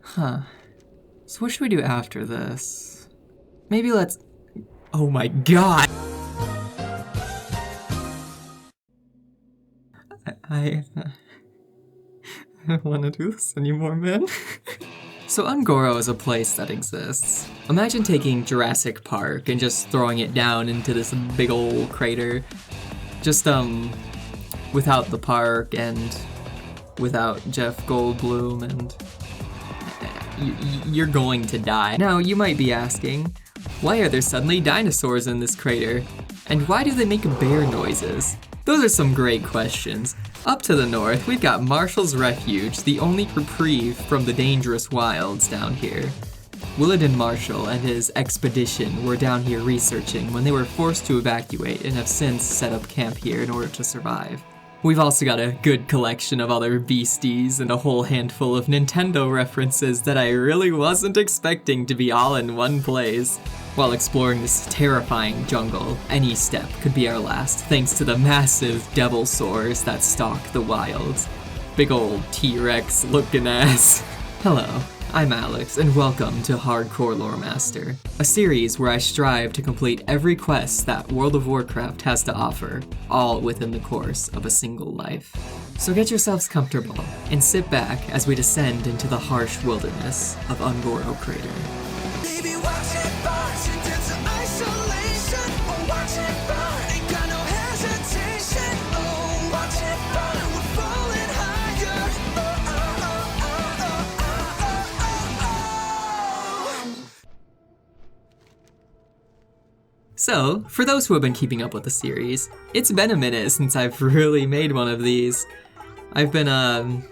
Huh. So what should we do after this? Maybe let's... Oh my god! I don't want to do this anymore, man. So Ungoro is a place that exists. Imagine taking Jurassic Park and just throwing it down into this big old crater. Just, without the park and without Jeff Goldblum, and you're going to die. Now, you might be asking, why are there suddenly dinosaurs in this crater? And why do they make bear noises? Those are some great questions. Up to the north, we've got Marshall's Refuge, the only reprieve from the dangerous wilds down here. Willard Marshall and his expedition were down here researching when they were forced to evacuate and have since set up camp here in order to survive. We've also got a good collection of other beasties and a whole handful of Nintendo references that I really wasn't expecting to be all in one place. While exploring this terrifying jungle, any step could be our last, thanks to the massive devil soars that stalk the wilds. Big old T-Rex looking ass. Hello, I'm Alex, and welcome to Hardcore Loremaster, a series where I strive to complete every quest that World of Warcraft has to offer, all within the course of a single life. So get yourselves comfortable, and sit back as we descend into the harsh wilderness of Ungoro Crater. Baby, watch it burn, sink into isolation. Oh, watch it burn, ain't got no hesitation. Oh, watch it burn, we're falling higher. Oh. So, for those who have been keeping up with the series, it's been a minute since I've really made one of these. I've been,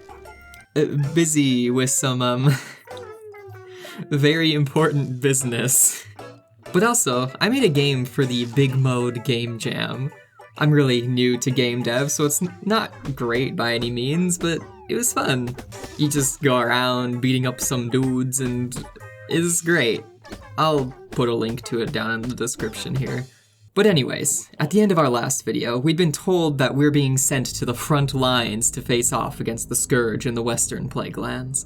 busy with some, very important business. But also, I made a game for the Big Mode Game Jam. I'm really new to game dev, so it's not great by any means, but it was fun. You just go around beating up some dudes, and it's great. I'll put a link to it down in the description here. But anyways, at the end of our last video, we'd been told that we're being sent to the front lines to face off against the Scourge in the Western Plague Lands.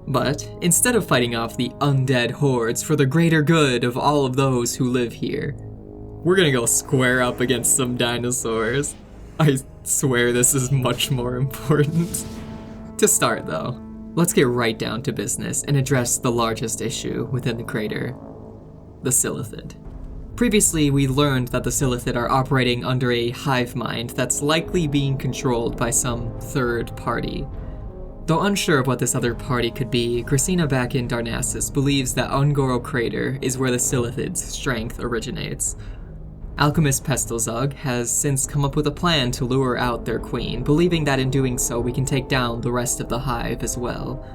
But instead of fighting off the undead hordes for the greater good of all of those who live here, we're gonna go square up against some dinosaurs. I swear this is much more important. To start though, let's get right down to business and address the largest issue within the crater, the Silithid. Previously, we learned that the Silithid are operating under a hive mind that's likely being controlled by some third party. Though unsure of what this other party could be, Christina back in Darnassus believes that Ungoro Crater is where the Silithid's strength originates. Alchemist Pestilzug has since come up with a plan to lure out their queen, believing that in doing so we can take down the rest of the hive as well.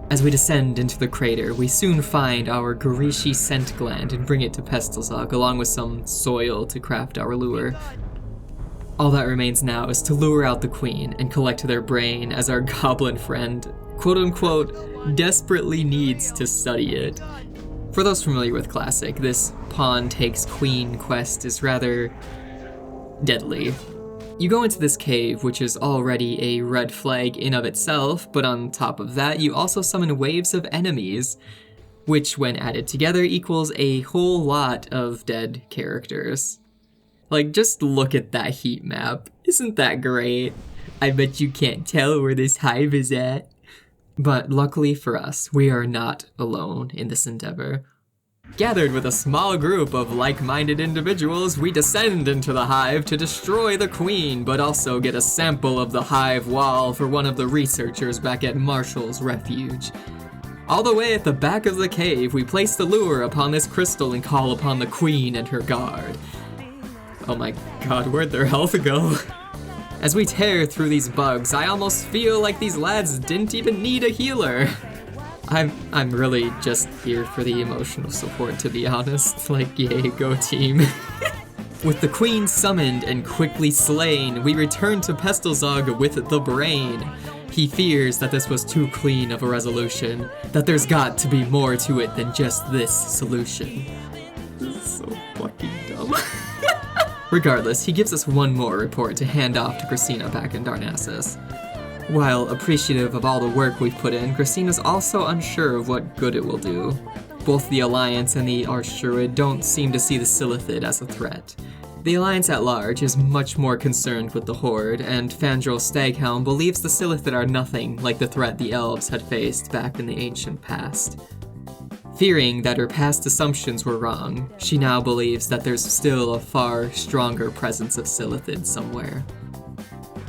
As we descend into the crater, we soon find our Garishi scent gland and bring it to Pestilzug along with some soil to craft our lure. All that remains now is to lure out the queen and collect their brain as our goblin friend, quote-unquote, desperately needs to study it. For those familiar with Classic, this pawn takes queen quest is rather deadly. You go into this cave, which is already a red flag in of itself, but on top of that, you also summon waves of enemies, which when added together equals a whole lot of dead characters. Like, just look at that heat map. Isn't that great? I bet you can't tell where this hive is at. But luckily for us, we are not alone in this endeavor. Gathered with a small group of like-minded individuals, we descend into the hive to destroy the queen, but also get a sample of the hive wall for one of the researchers back at Marshall's Refuge. All the way at the back of the cave, we place the lure upon this crystal and call upon the queen and her guard. Oh my god, where'd their health go? As we tear through these bugs, I almost feel like these lads didn't even need a healer. I'm really just here for the emotional support, to be honest. Like, yay, go team. With the queen summoned and quickly slain, we return to Pestilzug with the brain. He fears that this was too clean of a resolution, that there's got to be more to it than just this solution. This is so fucking dumb. Regardless, he gives us one more report to hand off to Christina back in Darnassus. While appreciative of all the work we've put in, Christina's also unsure of what good it will do. Both the Alliance and the Archdruid don't seem to see the Silithid as a threat. The Alliance at large is much more concerned with the Horde, and Fandral Staghound believes the Silithid are nothing like the threat the Elves had faced back in the ancient past. Fearing that her past assumptions were wrong, she now believes that there's still a far stronger presence of Silithid somewhere.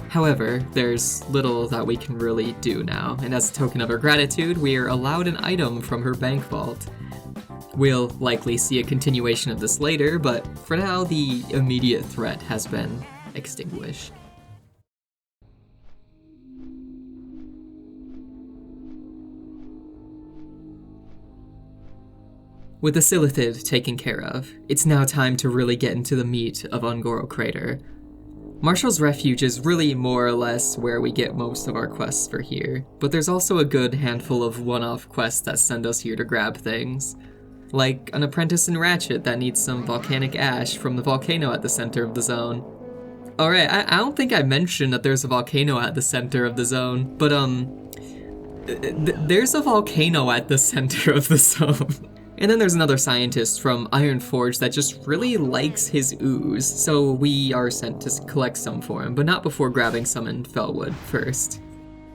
However, there's little that we can really do now, and as a token of her gratitude, we are allowed an item from her bank vault. We'll likely see a continuation of this later, but for now, the immediate threat has been extinguished. With the Silithid taken care of, it's now time to really get into the meat of Ungoro Crater. Marshall's Refuge is really more or less where we get most of our quests for here, but there's also a good handful of one-off quests that send us here to grab things. Like an apprentice in Ratchet that needs some volcanic ash from the volcano at the center of the zone. Alright, I don't think I mentioned that there's a volcano at the center of the zone, but there's a volcano at the center of the zone. And then there's another scientist from Ironforge that just really likes his ooze, so we are sent to collect some for him, but not before grabbing some in Felwood first.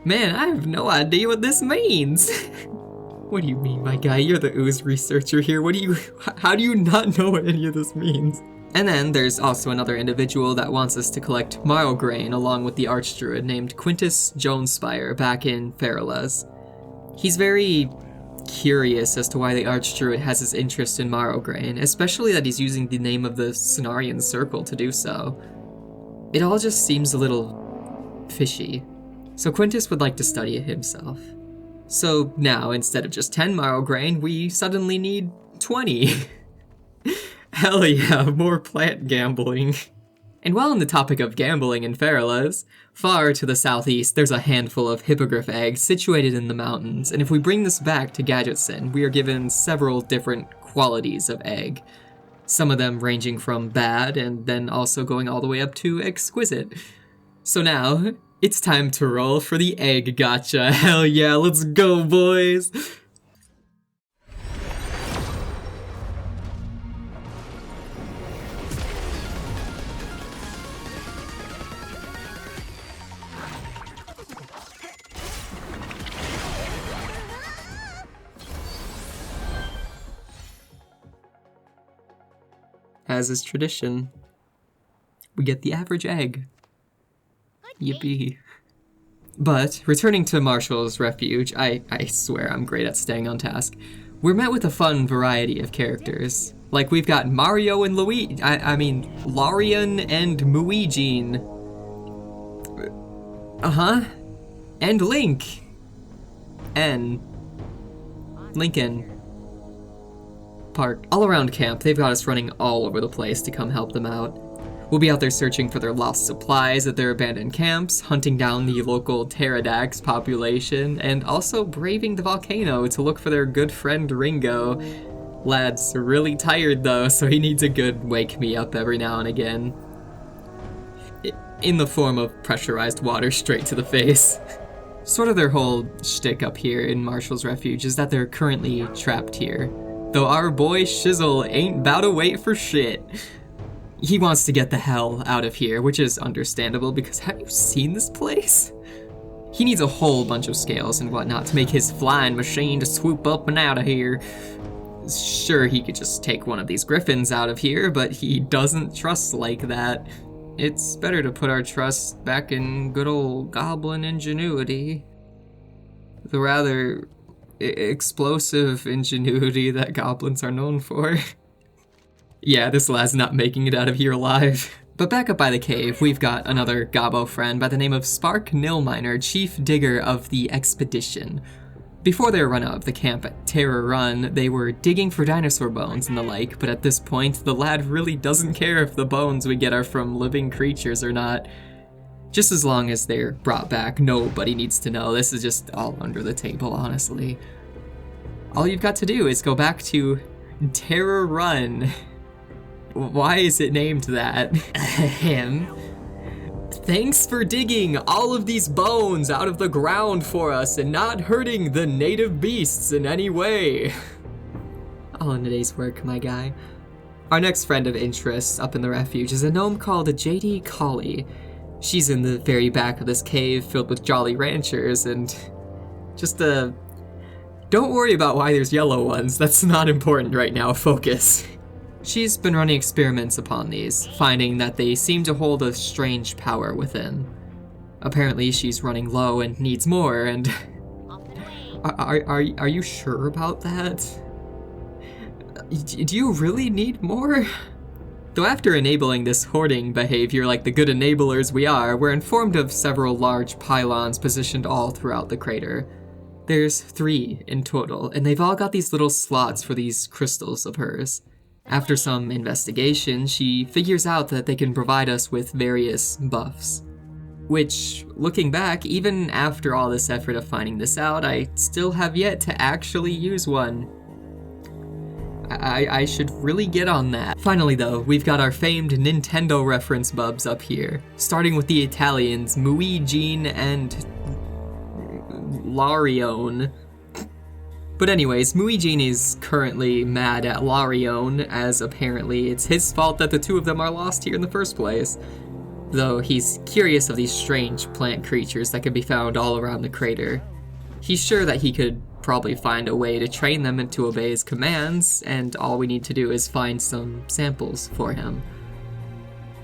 Man, I have no idea what this means! What do you mean, my guy? You're the ooze researcher here. How do you not know what any of this means? And then there's also another individual that wants us to collect Marrow Grain along with the Archdruid named Quintus Jonespire back in Farolas. He's very curious as to why the Archdruid has his interest in Marrow Grain, especially that he's using the name of the Cenarian Circle to do so. It all just seems a little fishy. So Quintus would like to study it himself. So now, instead of just 10 Marrow Grain, we suddenly need 20. Hell yeah, more plant gambling. And while on the topic of gambling in Farolas, far to the southeast there's a handful of hippogriff eggs situated in the mountains, and if we bring this back to Gadgetson, we are given several different qualities of egg. Some of them ranging from bad, and then also going all the way up to exquisite. So now, it's time to roll for the egg gotcha. Hell yeah, let's go, boys! As is tradition, we get the average egg. Yippee. But, returning to Marshall's Refuge, I swear I'm great at staying on task. We're met with a fun variety of characters. Like, we've got Mario and Larian and Muijin. And Link. And Lincoln Park. All around camp, they've got us running all over the place to come help them out. We'll be out there searching for their lost supplies at their abandoned camps, hunting down the local pterodax population, and also braving the volcano to look for their good friend Ringo. Lad's really tired though, so he needs a good wake me up every now and again. In the form of pressurized water straight to the face. Sort of their whole shtick up here in Marshall's Refuge is that they're currently trapped here. Though our boy Shizzle ain't bout to wait for shit. He wants to get the hell out of here, which is understandable because have you seen this place? He needs a whole bunch of scales and whatnot to make his flying machine to swoop up and out of here. Sure, he could just take one of these griffins out of here, but he doesn't trust like that. It's better to put our trust back in good old goblin ingenuity. The rather explosive ingenuity that goblins are known for. Yeah, this lad's not making it out of here alive. But back up by the cave, we've got another Gobbo friend by the name of Spark Nilminer, chief digger of the expedition. Before their run out of the camp at Terror Run, they were digging for dinosaur bones and the like, but at this point, the lad really doesn't care if the bones we get are from living creatures or not. Just as long as they're brought back, nobody needs to know. This is just all under the table, honestly. All you've got to do is go back to Terror Run. Why is it named that? Thanks for digging all of these bones out of the ground for us and not hurting the native beasts in any way. All in a day's work, my guy. Our next friend of interest up in the refuge is a gnome called J.D. Collie. She's in the very back of this cave filled with jolly ranchers and don't worry about why there's yellow ones. That's not important right now. Focus. She's been running experiments upon these, finding that they seem to hold a strange power within. Apparently she's running low and needs more, and... Are you sure about that? Do you really need more? Though after enabling this hoarding behavior like the good enablers we are, we're informed of several large pylons positioned all throughout the crater. There's 3 in total, and they've all got these little slots for these crystals of hers. After some investigation, she figures out that they can provide us with various buffs. Which, looking back, even after all this effort of finding this out, I still have yet to actually use one. I should really get on that. Finally though, we've got our famed Nintendo reference bubs up here, starting with the Italians Muigine and Larione. But anyways, Muigine is currently mad at Larione, as apparently it's his fault that the two of them are lost here in the first place. Though he's curious of these strange plant creatures that can be found all around the crater. He's sure that he could probably find a way to train them to obey his commands, and all we need to do is find some samples for him.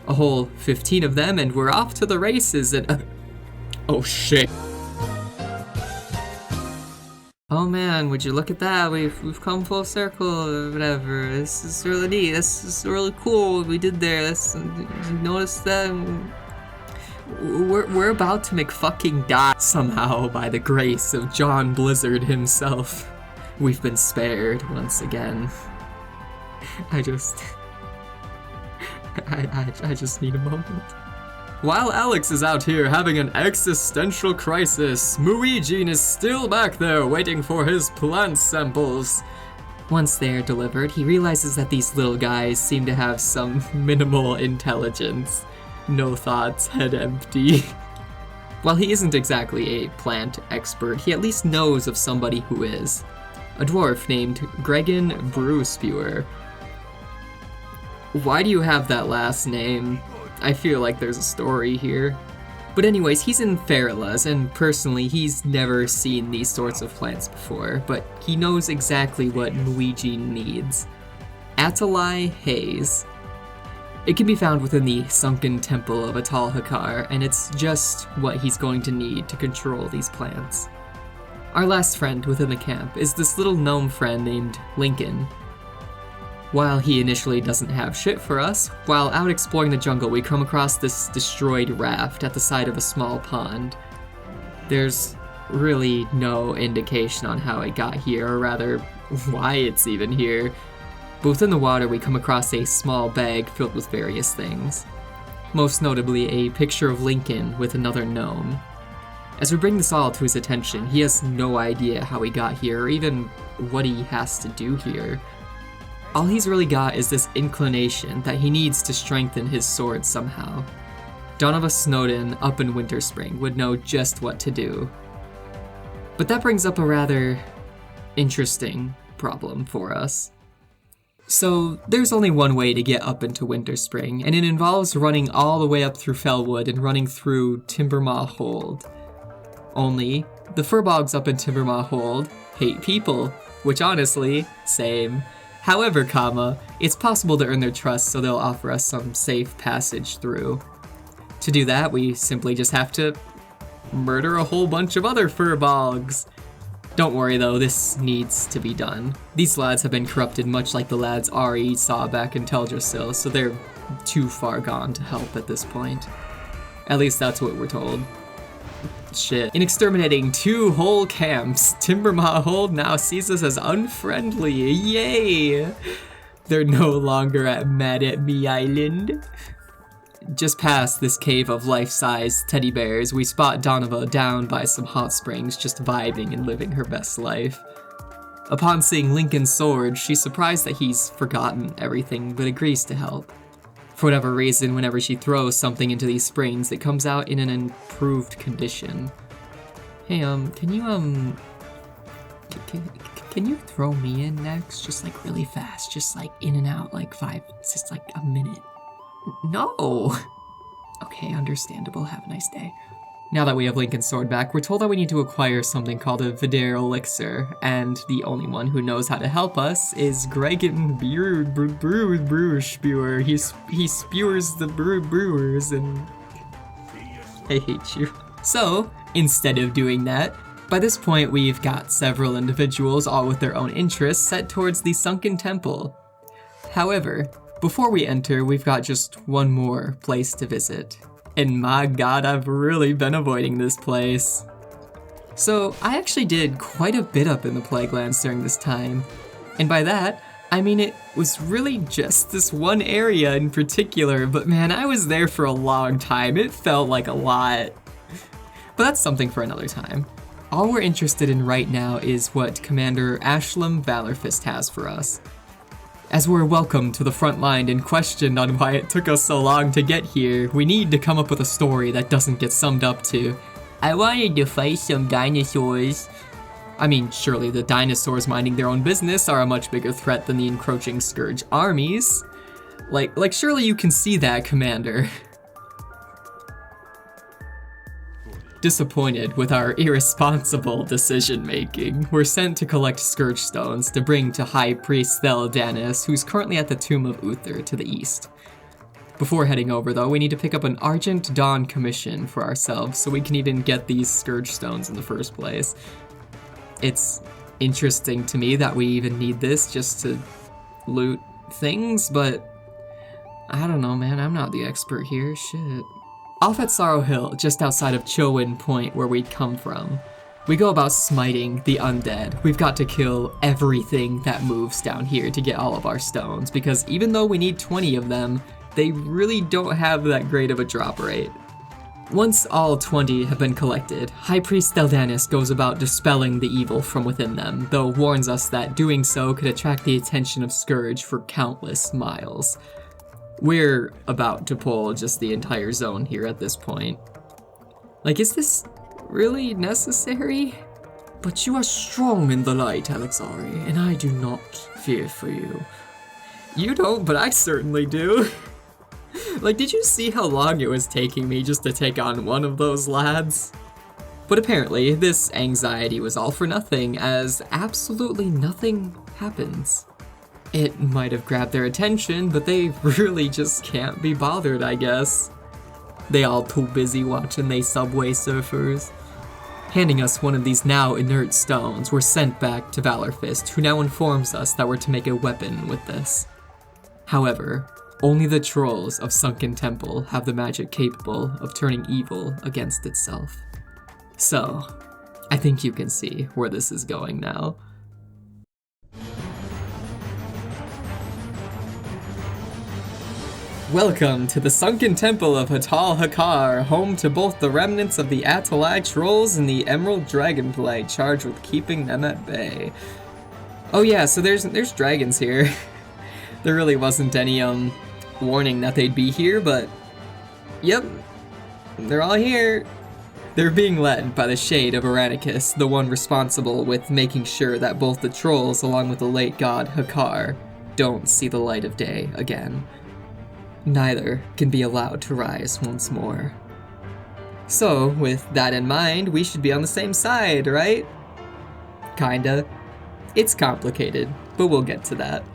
A whole 15 of them, and we're off to the races, and oh shit. Oh man, would you look at that? We've come full circle or whatever. This is really neat. This is really cool what we did there. Notice that? We're about to McFucking die somehow by the grace of John Blizzard himself. We've been spared once again. I just need a moment. While Alex is out here having an existential crisis, Muigine is still back there waiting for his plant samples. Once they are delivered, he realizes that these little guys seem to have some minimal intelligence. No thoughts, head empty. While he isn't exactly a plant expert, he at least knows of somebody who is. A dwarf named Gregan Brewspewer. Why do you have that last name? I feel like there's a story here. But anyways, he's in Feralas, and personally he's never seen these sorts of plants before, but he knows exactly what Muigine needs. Atalai Haze. It can be found within the sunken temple of Atal Hakar, and it's just what he's going to need to control these plants. Our last friend within the camp is this little gnome friend named Lincoln. While he initially doesn't have shit for us, while out exploring the jungle we come across this destroyed raft at the side of a small pond. There's really no indication on how it got here, or rather, why it's even here. But within the water we come across a small bag filled with various things. Most notably a picture of Lincoln with another gnome. As we bring this all to his attention, he has no idea how he got here or even what he has to do here. All he's really got is this inclination that he needs to strengthen his sword somehow. Donovan Snowden up in Winterspring would know just what to do. But that brings up a rather interesting problem for us. So, there's only one way to get up into Winterspring, and it involves running all the way up through Fellwood and running through Timbermaw Hold. Only, the furbogs up in Timbermaw Hold hate people, which honestly, same. However, it's possible to earn their trust so they'll offer us some safe passage through. To do that, we simply just have to murder a whole bunch of other furbogs. Don't worry though, this needs to be done. These lads have been corrupted much like the lads Ari saw back in Teldrassil, so they're too far gone to help at this point. At least that's what we're told. Shit. In exterminating 2 whole camps, Timbermaw Hold now sees us as unfriendly. Yay! They're no longer mad at me Island. Just past this cave of life-size teddy bears, we spot Donova down by some hot springs, just vibing and living her best life. Upon seeing Lincoln's sword, she's surprised that he's forgotten everything but agrees to help. For whatever reason, whenever she throws something into these springs, it comes out in an improved condition. Hey, can you throw me in next? Just like really fast, just like in and out, like 5, just like a minute. No! Okay, understandable, have a nice day. Now that we have Lincoln's sword back, we're told that we need to acquire something called a Vidair elixir, and the only one who knows how to help us is Gregan Brewer Spewer. He spewers the brewers, and I hate you. So, instead of doing that, by this point we've got several individuals, all with their own interests, set towards the Sunken Temple. However, before we enter, we've got just one more place to visit. And my god, I've really been avoiding this place. So, I actually did quite a bit up in the Plaguelands during this time. And by that, I mean it was really just this one area in particular, but man, I was there for a long time. It felt like a lot. But that's something for another time. All we're interested in right now is what Commander Ashlam Valorfist has for us. As we're welcomed to the front line and questioned on why it took us so long to get here, we need to come up with a story that doesn't get summed up to, I wanted to fight some dinosaurs. I mean, surely the dinosaurs minding their own business are a much bigger threat than the encroaching Scourge armies. Like surely you can see that, Commander. Disappointed with our irresponsible decision-making, we're sent to collect Scourge Stones to bring to High Priest Theldanis, who's currently at the Tomb of Uther to the east. Before heading over though, we need to pick up an Argent Dawn commission for ourselves so we can even get these Scourge Stones in the first place. It's interesting to me that we even need this just to loot things, but I don't know, man, I'm not the expert here, shit. Off at Sorrow Hill, just outside of Chowin Point where we'd come from, we go about smiting the undead. We've got to kill everything that moves down here to get all of our stones, because even though we need 20 of them, they really don't have that great of a drop rate. Once all 20 have been collected, High Priest Theldanis goes about dispelling the evil from within them, though warns us that doing so could attract the attention of Scourge for countless miles. We're about to pull just the entire zone here at this point. Like, is this really necessary? But you are strong in the light, Alexari, and I do not fear for you. You don't, but I certainly do. Like, did you see how long it was taking me just to take on one of those lads? But apparently, this anxiety was all for nothing, as absolutely nothing happens. It might have grabbed their attention, but they really just can't be bothered, I guess. They all too busy watching they Subway Surfers. Handing us one of these now inert stones, we're sent back to Valorfist, who now informs us that we're to make a weapon with this. However, only the trolls of Sunken Temple have the magic capable of turning evil against itself. So, I think you can see where this is going now. Welcome to the Sunken Temple of Hatal Hakar, home to both the remnants of the Atalai trolls and the Emerald Dragonflight, charged with keeping them at bay. Oh yeah, so there's dragons here. There really wasn't any warning that they'd be here, but yep, they're all here. They're being led by the Shade of Aranicus, the one responsible with making sure that both the trolls along with the late god Hakar don't see the light of day again. Neither can be allowed to rise once more. So, with that in mind, we should be on the same side, right? Kinda. It's complicated, but we'll get to that.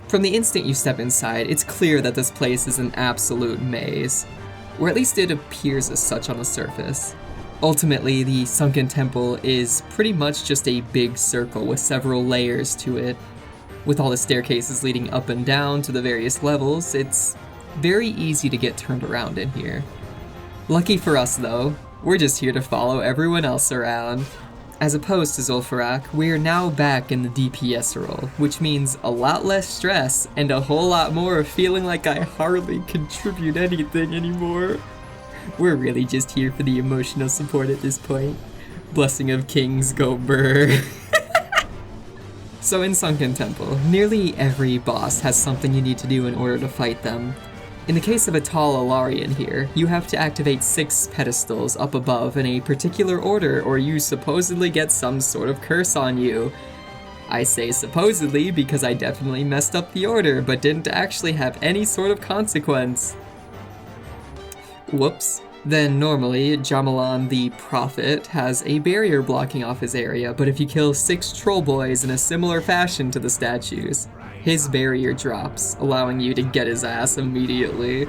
From the instant you step inside, it's clear that this place is an absolute maze, or at least it appears as such on the surface. Ultimately, the Sunken Temple is pretty much just a big circle with several layers to it. With all the staircases leading up and down to the various levels, it's very easy to get turned around in here. Lucky for us though, we're just here to follow everyone else around. As opposed to Zul'Farrak, we're now back in the DPS role, which means a lot less stress and a whole lot more of feeling like I hardly contribute anything anymore. We're really just here for the emotional support at this point. Blessing of Kings go brr. So in Sunken Temple, nearly every boss has something you need to do in order to fight them. In the case of a tall Alarian here, you have to activate 6 pedestals up above in a particular order or you supposedly get some sort of curse on you. I say supposedly because I definitely messed up the order, but didn't actually have any sort of consequence. Whoops. Then normally, Jamalan the Prophet has a barrier blocking off his area, but if you kill 6 troll boys in a similar fashion to the statues, his barrier drops, allowing you to get his ass immediately.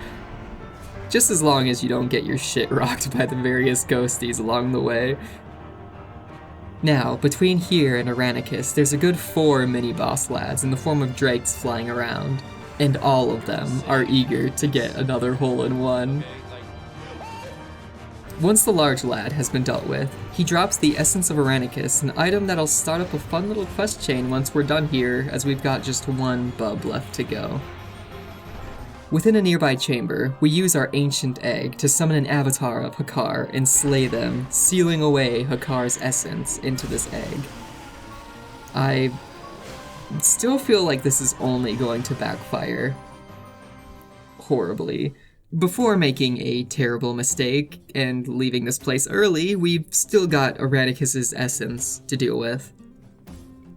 Just as long as you don't get your shit rocked by the various ghosties along the way. Now, between here and Aranicus, there's a good 4 mini-boss lads in the form of drakes flying around, and all of them are eager to get another hole-in-one. Once the large lad has been dealt with, he drops the Essence of Aranicus, an item that'll start up a fun little quest chain once we're done here, as we've got just 1 bub left to go. Within a nearby chamber, we use our ancient egg to summon an avatar of Hakar and slay them, sealing away Hakar's essence into this egg. I still feel like this is only going to backfire horribly. Before making a terrible mistake and leaving this place early, we've still got Aranicus' essence to deal with.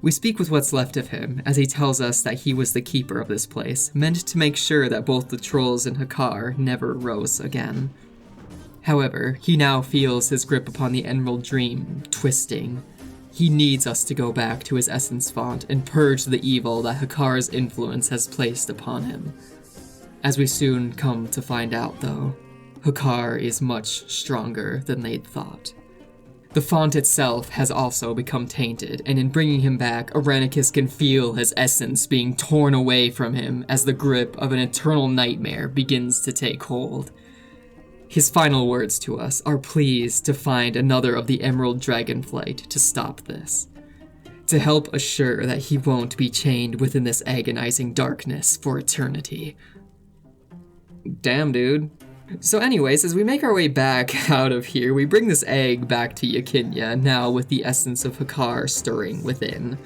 We speak with what's left of him, as he tells us that he was the keeper of this place, meant to make sure that both the trolls and Hakar never rose again. However, he now feels his grip upon the Emerald Dream twisting. He needs us to go back to his essence font and purge the evil that Hakar's influence has placed upon him. As we soon come to find out, though, Hakar is much stronger than they'd thought. The font itself has also become tainted, and in bringing him back, Aranicus can feel his essence being torn away from him as the grip of an eternal nightmare begins to take hold. His final words to us are pleas to find another of the Emerald Dragonflight to stop this, to help assure that he won't be chained within this agonizing darkness for eternity. Damn, dude. So anyways, as we make our way back out of here, we bring this egg back to Yakinya, now with the essence of Hakar stirring within.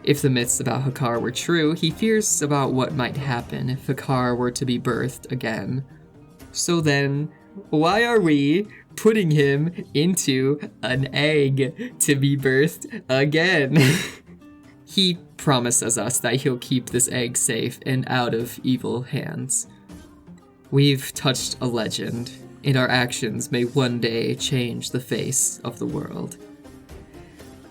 If the myths about Hakar were true, he fears about what might happen if Hakar were to be birthed again. So then, why are we putting him into an egg to be birthed again? He promises us that he'll keep this egg safe and out of evil hands. We've touched a legend, and our actions may one day change the face of the world.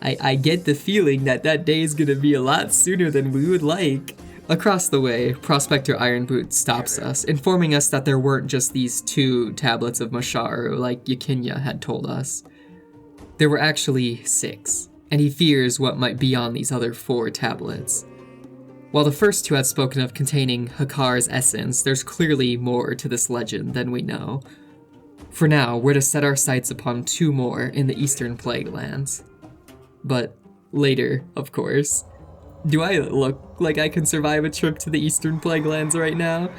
I get the feeling that day is gonna be a lot sooner than we would like. Across the way, Prospector Ironboot stops us, informing us that there weren't just these 2 tablets of Masharu like Yakinya had told us. There were actually 6, and he fears what might be on these other 4 tablets. While the first 2 had spoken of containing Hakar's essence, there's clearly more to this legend than we know. For now, we're to set our sights upon 2 more in the Eastern Plague Lands. But later, of course. Do I look like I can survive a trip to the Eastern Plague Lands right now?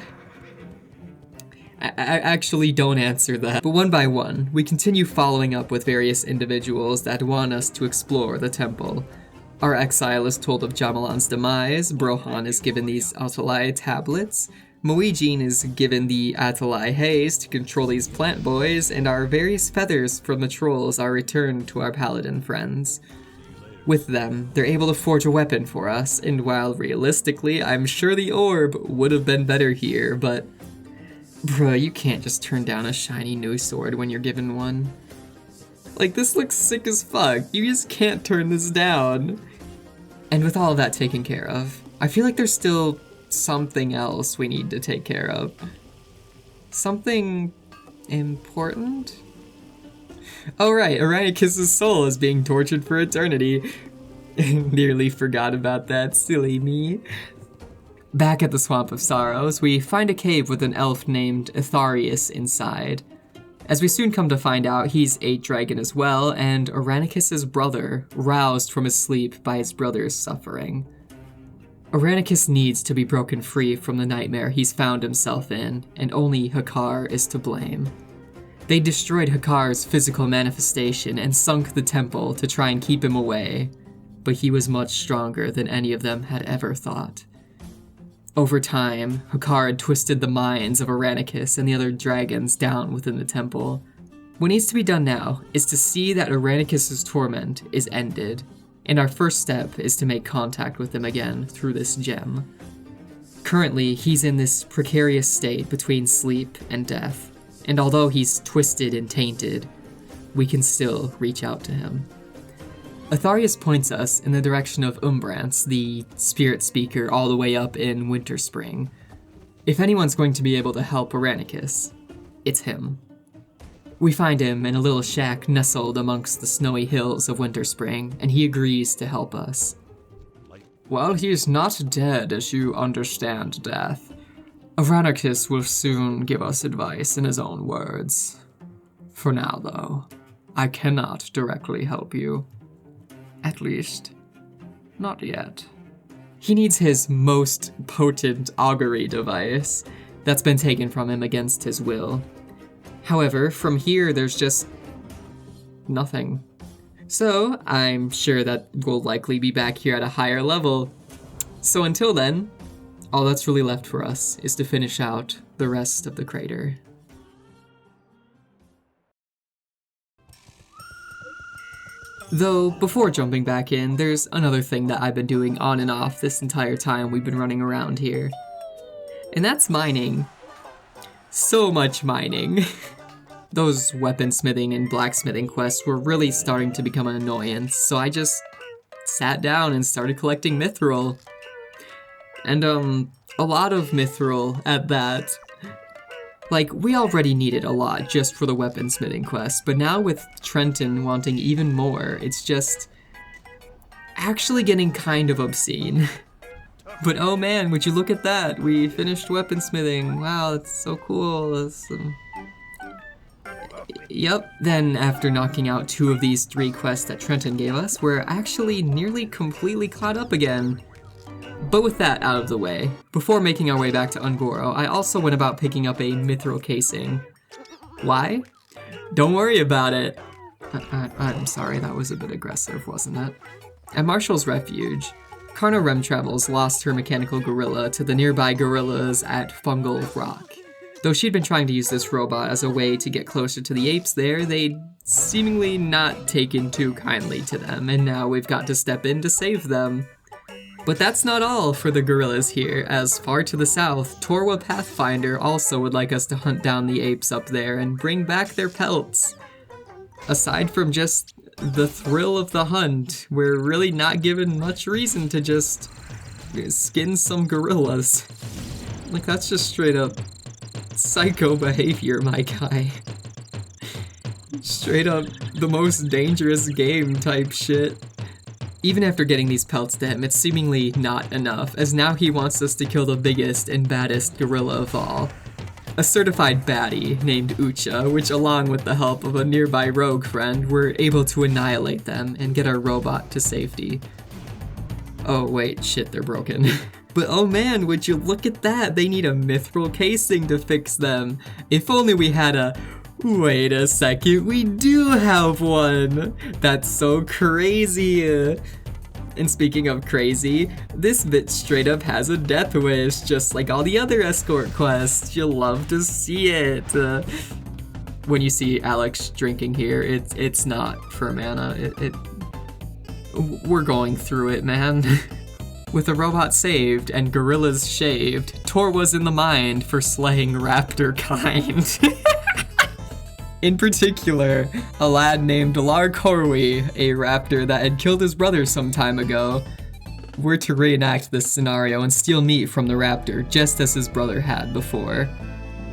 I actually don't answer that. But one by one, we continue following up with various individuals that want us to explore the temple. Our exile is told of Jamalan's demise, Brohan is given these Atalai tablets, Moijin is given the Atalai haze to control these plant boys, and our various feathers from the trolls are returned to our paladin friends. With them, they're able to forge a weapon for us, and while realistically, I'm sure the orb would have been better here, but bruh, you can't just turn down a shiny new sword when you're given one. Like, this looks sick as fuck, you just can't turn this down. And with all of that taken care of, I feel like there's still something else we need to take care of. Something important? Oh right, Aranicus' soul is being tortured for eternity. Nearly forgot about that, silly me. Back at the Swamp of Sorrows, we find a cave with an elf named Itharius inside. As we soon come to find out, he's a dragon as well, and Aranicus' brother, roused from his sleep by his brother's suffering. Aranicus needs to be broken free from the nightmare he's found himself in, and only Hakar is to blame. They destroyed Hakar's physical manifestation and sunk the temple to try and keep him away, but he was much stronger than any of them had ever thought. Over time, Hukar had twisted the minds of Aranicus and the other dragons down within the temple. What needs to be done now is to see that Aranicus' torment is ended, and our first step is to make contact with him again through this gem. Currently, he's in this precarious state between sleep and death, and although he's twisted and tainted, we can still reach out to him. Atharius points us in the direction of Umbrance, the spirit speaker all the way up in Winterspring. If anyone's going to be able to help Aranicus, it's him. We find him in a little shack nestled amongst the snowy hills of Winterspring, and he agrees to help us. Well, he is not dead as you understand death. Aranicus will soon give us advice in his own words. For now, though, I cannot directly help you. At least, not yet. He needs his most potent augury device that's been taken from him against his will. However, from here, there's just nothing. So, I'm sure that we'll likely be back here at a higher level. So until then, all that's really left for us is to finish out the rest of the crater. Though, before jumping back in, there's another thing that I've been doing on and off this entire time we've been running around here. And that's mining. So much mining. Those weaponsmithing and blacksmithing quests were really starting to become an annoyance, so I just sat down and started collecting mithril. And, a lot of mithril at that. Like, we already needed a lot just for the weaponsmithing quest, but now with Trenton wanting even more, it's just actually getting kind of obscene. But oh man, would you look at that? We finished weaponsmithing. Wow, that's so cool. Yep, then after knocking out 2 of these 3 quests that Trenton gave us, we're actually nearly completely caught up again. But with that out of the way, before making our way back to Ungoro, I also went about picking up a mithril casing. Why? Don't worry about it. I'm sorry, that was a bit aggressive, wasn't it? At Marshall's Refuge, Karna Remtravels lost her mechanical gorilla to the nearby gorillas at Fungal Rock. Though she'd been trying to use this robot as a way to get closer to the apes there, they'd seemingly not taken too kindly to them, and now we've got to step in to save them. But that's not all for the gorillas here, as far to the south, Torwa Pathfinder also would like us to hunt down the apes up there and bring back their pelts. Aside from just the thrill of the hunt, we're really not given much reason to just skin some gorillas. Like, that's just straight up psycho behavior, my guy. Straight up the most dangerous game type shit. Even after getting these pelts to him, it's seemingly not enough, as now he wants us to kill the biggest and baddest gorilla of all. A certified baddie named Ucha, which along with the help of a nearby rogue friend, were able to annihilate them and get our robot to safety. Oh wait, shit, they're broken. But oh man, would you look at that, they need a mithril casing to fix them. If only we had a... Wait a second, we do have one! That's so crazy! And speaking of crazy, this bit straight up has a death wish, just like all the other escort quests. You'll love to see it! When you see Alex drinking here, it's not for mana. We're going through it, man. With a robot saved and gorillas shaved, Torwa's in the mind for slaying raptor kind. In particular, a lad named Lar Corwi, a raptor that had killed his brother some time ago, were to reenact this scenario and steal meat from the raptor just as his brother had before.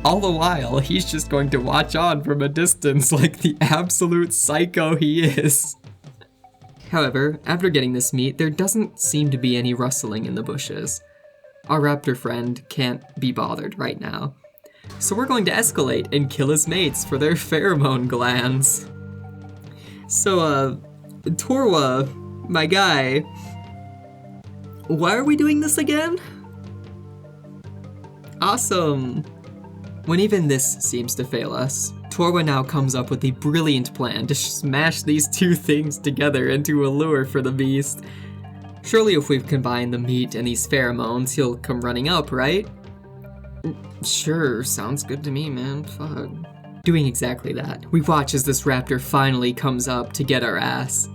All the while, he's just going to watch on from a distance like the absolute psycho he is. However, after getting this meat, there doesn't seem to be any rustling in the bushes. Our raptor friend can't be bothered right now. So we're going to escalate and kill his mates for their pheromone glands. So, Torwa, my guy, why are we doing this again? Awesome. When even this seems to fail us, Torwa now comes up with a brilliant plan to smash these 2 things together into a lure for the beast. Surely if we've combined the meat and these pheromones, he'll come running up, right? Sure, sounds good to me, man. Fuck. Doing exactly that, we watch as this raptor finally comes up to get our ass.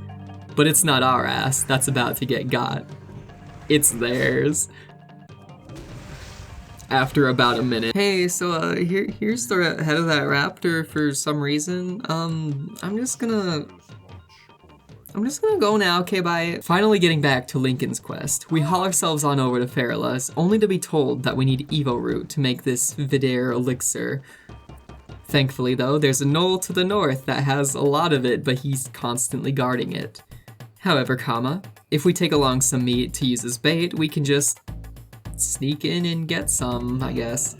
But it's not our ass that's about to get got. It's theirs. After about a minute. Hey, so here's the head of that raptor for some reason. I'm just gonna go now, okay, bye. Finally getting back to Lincoln's quest, we haul ourselves on over to Farala's, only to be told that we need Evo Root to make this Vidaire elixir. Thankfully though, there's a knoll to the north that has a lot of it, but he's constantly guarding it. However, if we take along some meat to use as bait, we can just sneak in and get some, I guess.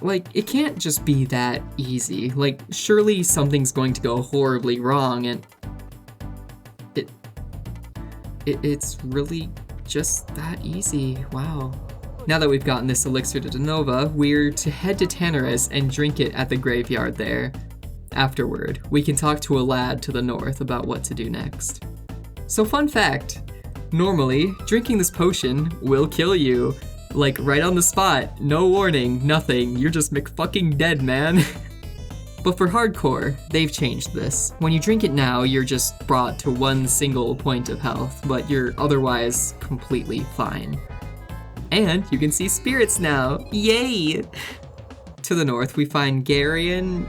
Like, it can't just be that easy. Like, surely something's going to go horribly wrong, and it's really just that easy. Wow. Now that we've gotten this elixir to Denova, we're to head to Tanarus and drink it at the graveyard there. Afterward, we can talk to a lad to the north about what to do next. So fun fact, normally, drinking this potion will kill you. Like, right on the spot, no warning, nothing, you're just McFucking dead, man. But for hardcore, they've changed this. When you drink it now, you're just brought to one single point of health, but you're otherwise completely fine. And you can see spirits now, yay! To the north, we find Gay Ryan?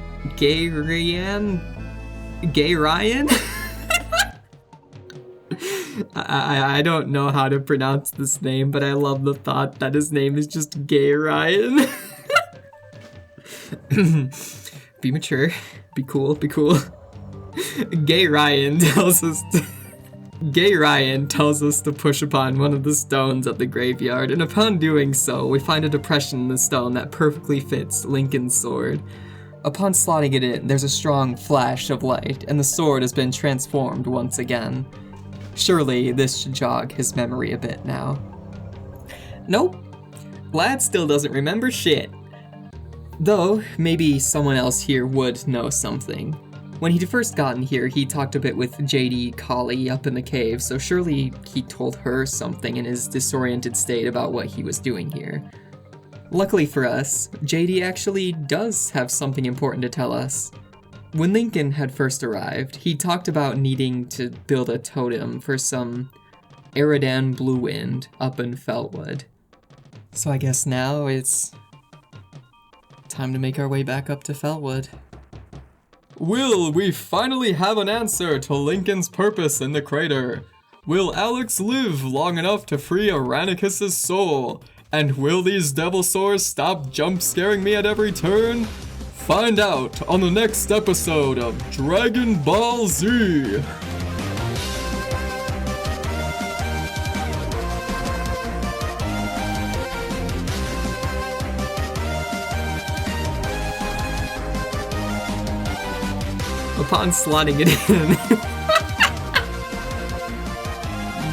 I don't know how to pronounce this name, but I love the thought that his name is just Gay Ryan. Be mature, be cool, be cool. Gay Ryan tells us to push upon one of the stones at the graveyard, and upon doing so, we find a depression in the stone that perfectly fits Lincoln's sword. Upon slotting it in, there's a strong flash of light, and the sword has been transformed once again. Surely this should jog his memory a bit now. Nope. Lad still doesn't remember shit. Though, maybe someone else here would know something. When he'd first gotten here, he talked a bit with JD Collie up in the cave, so surely he told her something in his disoriented state about what he was doing here. Luckily for us, JD actually does have something important to tell us. When Lincoln had first arrived, he talked about needing to build a totem for some Eridan Blue Wind up in Feltwood. So I guess now it's time to make our way back up to Feltwood. Will we finally have an answer to Lincoln's purpose in the crater? Will Alex live long enough to free Aranicus' soul? And will these devil sores stop jump scaring me at every turn? Find out on the next episode of Dragon Ball Z! Upon slotting it in,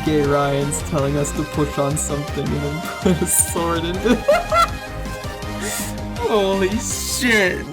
Gay Ryan's telling us to push on something and then put a sword into it. Holy shit!